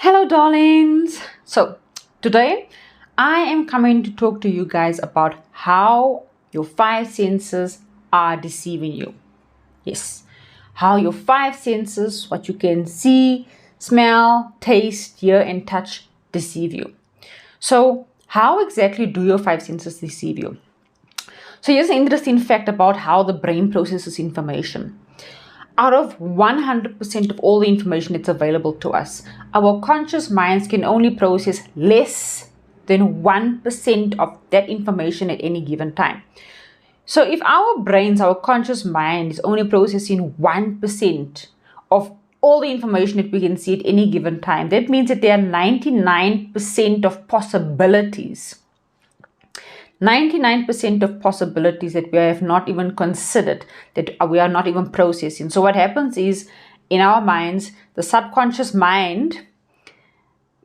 Hello, darlings. So, today I am coming to talk to you guys about how your five senses are deceiving you. Yes, how your five senses, what you can see, smell, taste, hear, and touch, deceive you. So, how exactly do your five senses deceive you? So, here's an interesting fact about how the brain processes information. Out of 100% of all the information that's available to us, our conscious minds can only process less than 1% of that information at any given time. So if our brains, our conscious mind is only processing 1% of all the information that we can see at any given time, that means that there are 99% of possibilities 99% of possibilities that we have not even considered, that we are not even processing. So what happens is, in our minds, the subconscious mind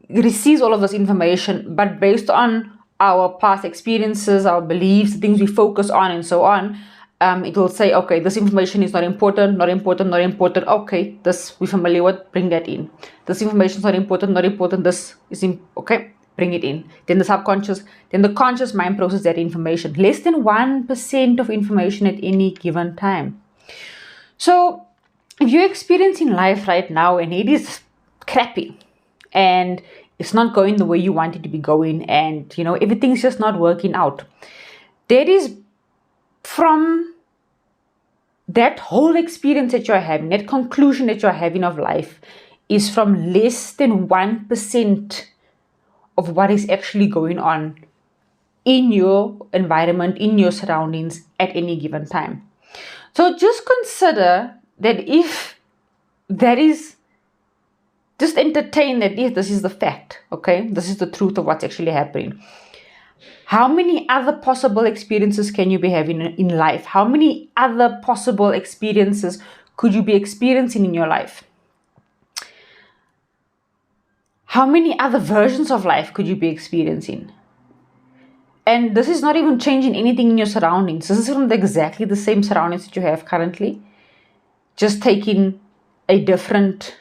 receives all of this information, but based on our past experiences, our beliefs, the things we focus on, and so on, it will say, okay, this information is not important, not important, not important. Okay, this we're familiar with, bring that in. This information is not important, not important. This is okay, bring it in. Then the conscious mind processes that information. Less than 1% of information at any given time. So if you're experiencing life right now and it is crappy and it's not going the way you want it to be going, and everything's just not working out, that is from that whole experience that you're having, that conclusion that you're having of life, is from less than 1% of what is actually going on in your environment, in your surroundings at any given time. So just consider that if that is, just entertain that if this is the fact, okay? This is the truth of what's actually happening. How many other possible experiences can you be having in life? How many other possible experiences could you be experiencing in your life? How many other versions of life could you be experiencing? And this is not even changing anything in your surroundings. This is from exactly the same surroundings that you have currently, just taking a different.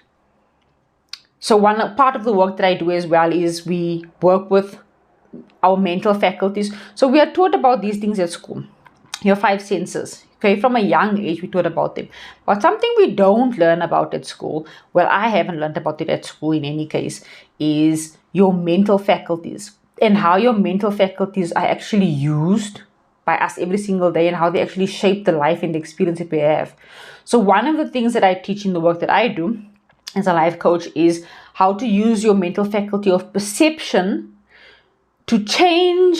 So one part of the work that I do as well is we work with our mental faculties. So we are taught about these things at school. Your five senses. Okay, from a young age we taught about them. But something we don't learn about at school, well, I haven't learned about it at school in any case, is your mental faculties and how your mental faculties are actually used by us every single day and how they actually shape the life and the experience that we have. So one of the things that I teach in the work that I do as a life coach is how to use your mental faculty of perception to change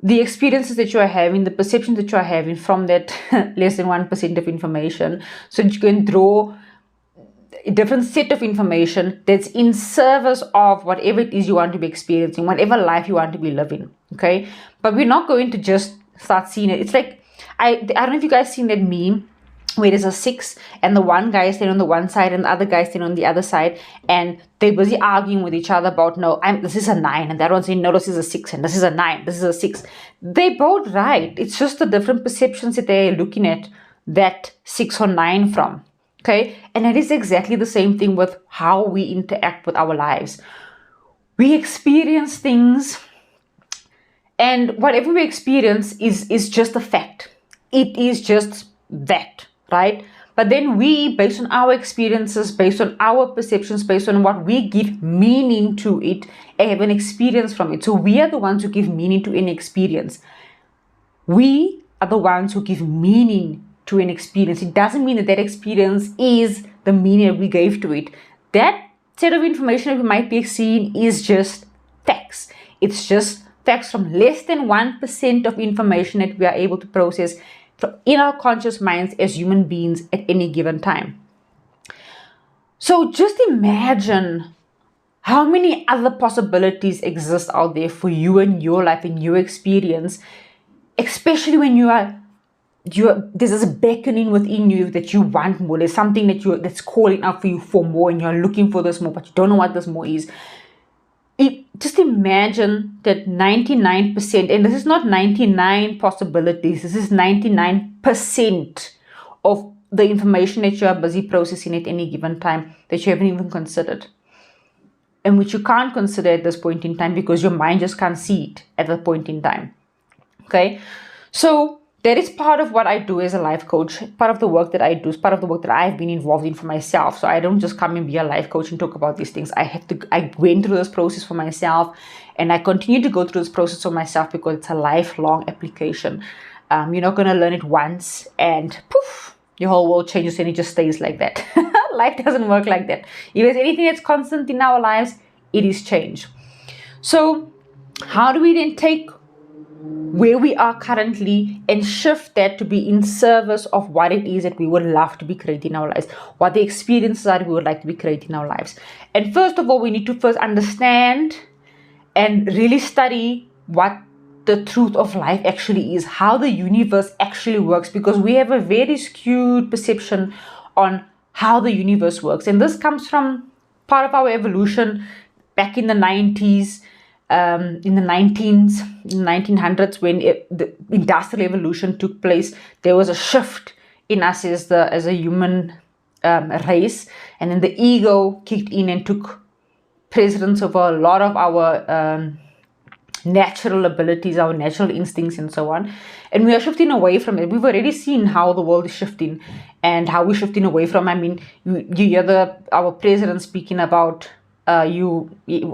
the experiences that you are having, the perceptions that you are having from that less than 1% of information, so that you can draw a different set of information that's in service of whatever it is you want to be experiencing, whatever life you want to be living. Okay, but we're not going to just start seeing it. It's like, I don't know if you guys seen that meme where there's a 6 and the one guy is standing on the one side and the other guy is standing on the other side, and they're busy arguing with each other about, no, this is a 9, and that one's saying, no, this is a 6, and this is a 9, this is a 6. They're both right. It's just the different perceptions that they're looking at that 6 or 9 from. Okay, and it is exactly the same thing with how we interact with our lives. We experience things, and whatever we experience is just a fact. It is just that, right? But then we, based on our experiences, based on our perceptions, based on what we give meaning to it, have an experience from it. So we are the ones who give meaning to any experience. We are the ones who give meaning to an experience. It doesn't mean that that experience is the meaning that we gave to it. That set of information that we might be seeing is just facts. It's just facts from less than 1% of information that we are able to process in our conscious minds as human beings at any given time. So just imagine how many other possibilities exist out there for you and your life and your experience, especially when there's this beckoning within you that you want more. There's something that's calling out for you for more, and you're looking for this more, but you don't know what this more is. Just imagine that 99%, and this is not 99 possibilities, this is 99% of the information that you are busy processing at any given time that you haven't even considered, and which you can't consider at this point in time because your mind just can't see it at that point in time. Okay, so that is part of what I do as a life coach. Part of the work that I do is part of the work that I've been involved in for myself. So I don't just come and be a life coach and talk about these things. I went through this process for myself, and I continue to go through this process for myself because it's a lifelong application. You're not going to learn it once and poof, your whole world changes and it just stays like that. Life doesn't work like that. If there's anything that's constant in our lives, it is change. So how do we then take where we are currently and shift that to be in service of what it is that we would love to be creating in our lives, what the experiences are that we would like to be creating in our lives? And first of all, we need to first understand and really study what the truth of life actually is, how the universe actually works, because we have a very skewed perception on how the universe works. And this comes from part of our evolution back in the 90s, in the 1900s, when the industrial evolution took place. There was a shift in us as a human race, and then the ego kicked in and took precedence over a lot of our natural abilities, our natural instincts, and so on. And we are shifting away from it. We've already seen how the world is shifting and how we're shifting away from. I mean, you hear our president speaking about you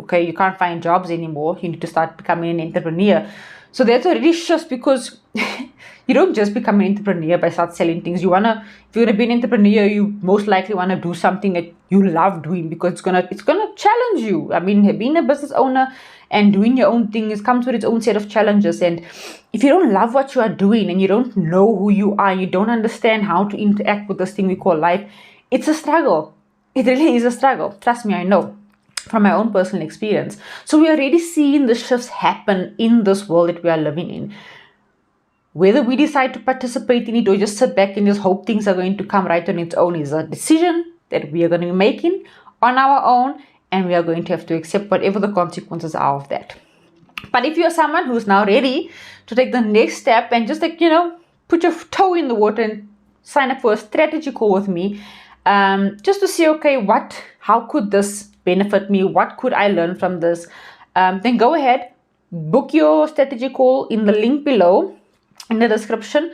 can't find jobs anymore. You need to start becoming an entrepreneur. So that's already shifts, because you don't just become an entrepreneur by start selling things. If you're gonna be an entrepreneur, you most likely want to do something that you love doing, because it's gonna challenge you. I mean, being a business owner and doing your own thing comes with its own set of challenges. And if you don't love what you are doing and you don't know who you are, you don't understand how to interact with this thing we call life, it's a struggle. It really is a struggle. Trust me, I know from my own personal experience. So we are already seeing the shifts happen in this world that we are living in. Whether we decide to participate in it or just sit back and just hope things are going to come right on its own is a decision that we are going to be making on our own, and we are going to have to accept whatever the consequences are of that. But if you're someone who's now ready to take the next step and just put your toe in the water and sign up for a strategy call with me, just to see, okay, how could this benefit me? What could I learn from this? Then go ahead, book your strategy call in the link below in the description.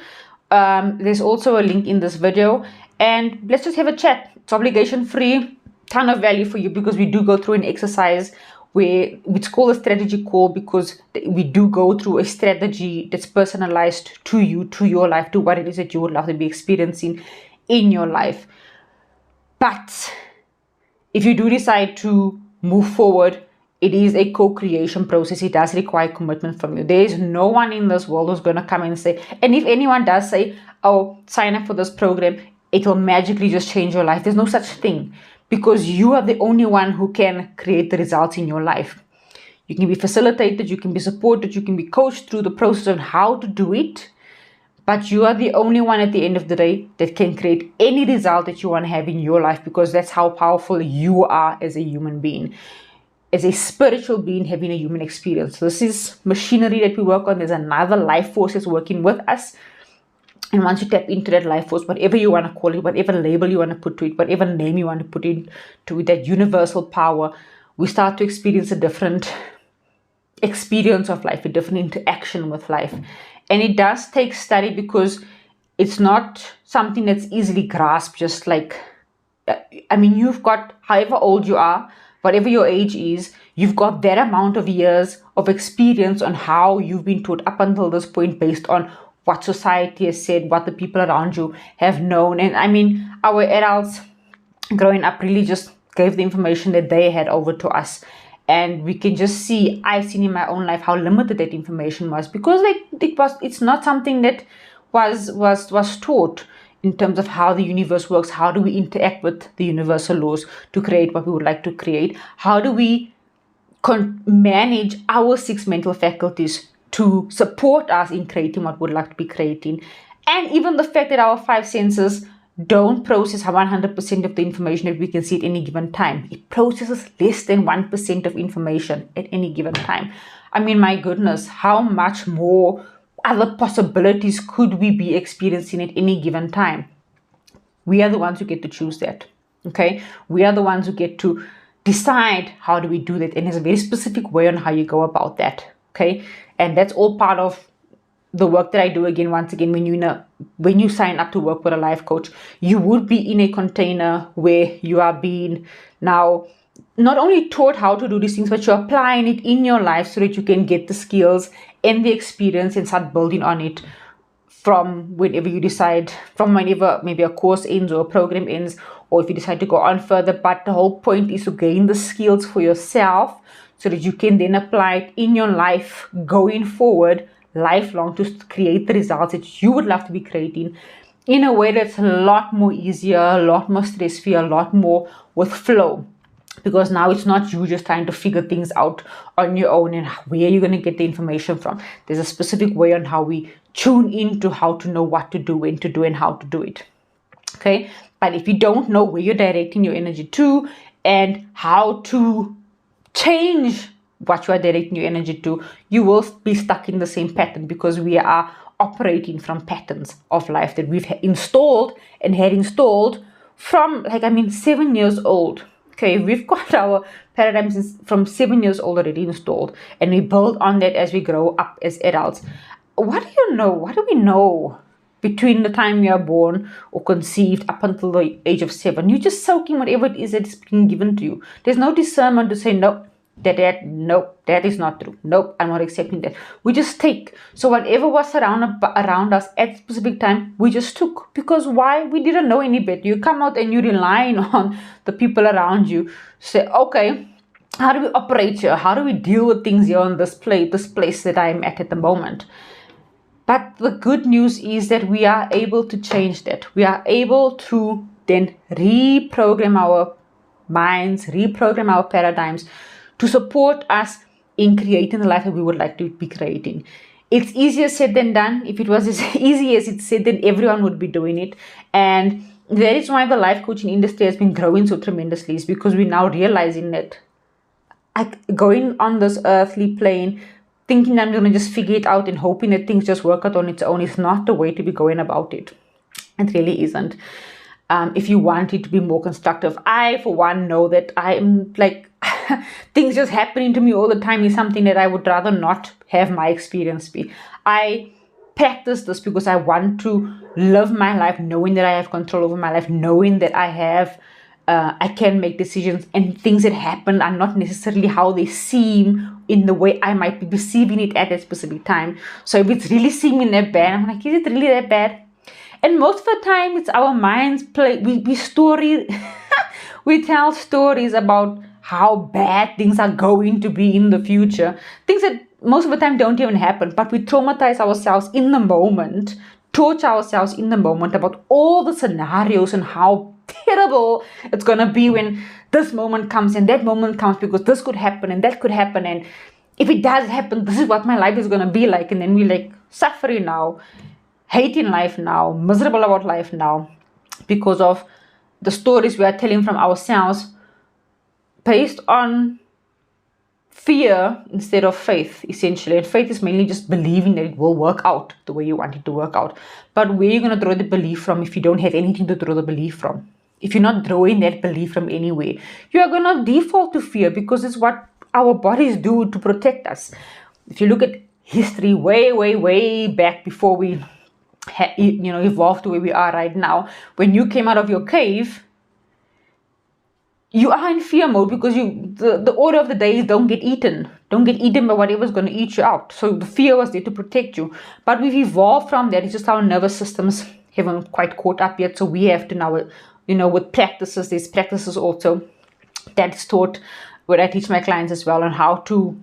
There's also a link in this video, and let's just have a chat. It's obligation free, ton of value for you, because we do go through an exercise where it's called a strategy call, because we do go through a strategy that's personalized to you, to your life, to what it is that you would love to be experiencing in your life. But if you do decide to move forward, it is a co-creation process. It does require commitment from you. There is no one in this world who's going to come and say, and if anyone does say, oh, sign up for this program, it will magically just change your life. There's no such thing, because you are the only one who can create the results in your life. You can be facilitated, you can be supported, you can be coached through the process of how to do it, but you are the only one at the end of the day that can create any result that you want to have in your life, because that's how powerful you are as a human being, as a spiritual being having a human experience. So this is machinery that we work on. There's another life force that's working with us. And once you tap into that life force, whatever you want to call it, whatever label you want to put to it, whatever name you want to put into it, that universal power, we start to experience a different experience of life, a different interaction with life. And it does take study, because it's not something that's easily grasped. Just like, you've got, however old you are, whatever your age is, you've got that amount of years of experience on how you've been taught up until this point, based on what society has said, what the people around you have known. And our adults growing up really just gave the information that they had over to us. And we can just see, I've seen in my own life how limited that information was, because it's not something that was taught in terms of how the universe works. How do we interact with the universal laws to create what we would like to create? How do we manage our 6 mental faculties to support us in creating what we'd like to be creating? And even the fact that our 5 senses don't process 100% of the information that we can see at any given time. It processes less than 1% of information at any given time. My goodness, how much more other possibilities could we be experiencing at any given time? We are the ones who get to choose that. Okay, we are the ones who get to decide how do we do that, and there's a very specific way on how you go about that. Okay, and that's all part of the work that I do. Again, once again, when you sign up to work with a life coach, you would be in a container where you are being now not only taught how to do these things, but you're applying it in your life so that you can get the skills and the experience and start building on it from whenever you decide, from whenever maybe a course ends or a program ends, or if you decide to go on further. But the whole point is to gain the skills for yourself so that you can then apply it in your life going forward, lifelong, to create the results that you would love to be creating in a way that's a lot more easier, a lot more stress-free, a lot more with flow. Because now it's not you just trying to figure things out on your own and where you're going to get the information from. There's a specific way on how we tune into how to know what to do, when to do, and how to do it. Okay, but if you don't know where you're directing your energy to and how to change what you are directing your energy to, you will be stuck in the same pattern, because we are operating from patterns of life that we've installed and had installed from 7 years old. Okay, we've got our paradigms from 7 years old already installed, and we build on that as we grow up as adults. What do you know? What do we know between the time you are born or conceived up until the age of 7? You're just soaking whatever it is that is being given to you. There's no discernment to say, nope, that is not true. Nope, I'm not accepting that. We just take. So whatever was around us at a specific time, we just took. Because why? We didn't know any better. You come out and you're relying on the people around you. Say, okay, how do we operate here? How do we deal with things here on this place that I'm at the moment? But the good news is that we are able to change that. We are able to then reprogram our minds, reprogram our paradigms to support us in creating the life that we would like to be creating. It's easier said than done. If it was as easy as it's said, then everyone would be doing it. And that is why the life coaching industry has been growing so tremendously, is because we're now realizing that going on this earthly plane, thinking I'm going to just figure it out and hoping that things just work out on its own, is not the way to be going about it. It really isn't. If you want it to be more constructive, I, for one, know that I'm things just happening to me all the time is something that I would rather not have my experience be. I practice this because I want to live my life knowing that I have control over my life, knowing that I can make decisions, and things that happen are not necessarily how they seem in the way I might be perceiving it at a specific time. So if it's really seeming that bad, I'm like, is it really that bad? And most of the time, it's our minds play. We tell stories about how bad things are going to be in the future. Things that most of the time don't even happen, but we traumatize ourselves in the moment, torture ourselves in the moment about all the scenarios and how terrible it's going to be when this moment comes and that moment comes, because this could happen and that could happen. And if it does happen, this is what my life is going to be like. And then we're suffering now, hating life now, miserable about life now, because of the stories we are telling from ourselves based on fear instead of faith, essentially. And faith is mainly just believing that it will work out the way you want it to work out. But where are you going to draw the belief from if you don't have anything to draw the belief from? If you're not drawing that belief from anywhere, you are going to default to fear, because it's what our bodies do to protect us. If you look at history way back before we evolved to where we are right now, when you came out of your cave, you are in fear mode, because the order of the day is don't get eaten by whatever's going to eat you out. So the fear was there to protect you. But we've evolved from that. It's just our nervous systems haven't quite caught up yet. So we have to now, with practices, there's practices also that's taught where I teach my clients as well on how to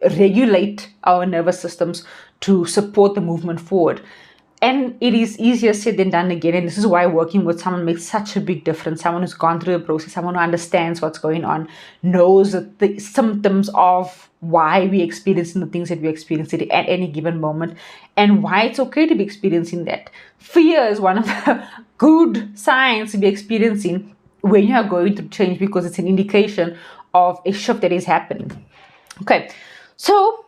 regulate our nervous systems to support the movement forward. And it is easier said than done again. And this is why working with someone makes such a big difference. Someone who's gone through the process, someone who understands what's going on, knows the symptoms of why we're experiencing the things that we're experiencing at any given moment, and why it's okay to be experiencing that. Fear is one of the good signs to be experiencing when you are going through change, because it's an indication of a shift that is happening. Okay, so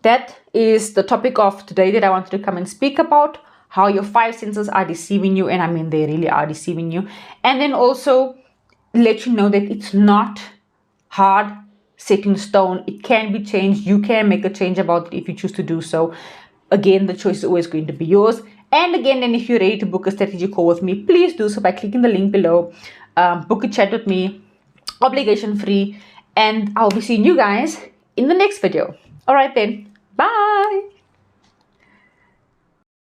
that is the topic of today that I wanted to come and speak about. how your five senses are deceiving you, and I mean they really are deceiving you. And then also let you know that it's not hard, set in stone. It can be changed. You can make a change about it if you choose to do so. Again, the choice is always going to be yours. And again, and if you're ready to book a strategy call with me, please do so by clicking the link below. Book a chat with me, obligation free, and I'll be seeing you guys in the next video. All right then, bye.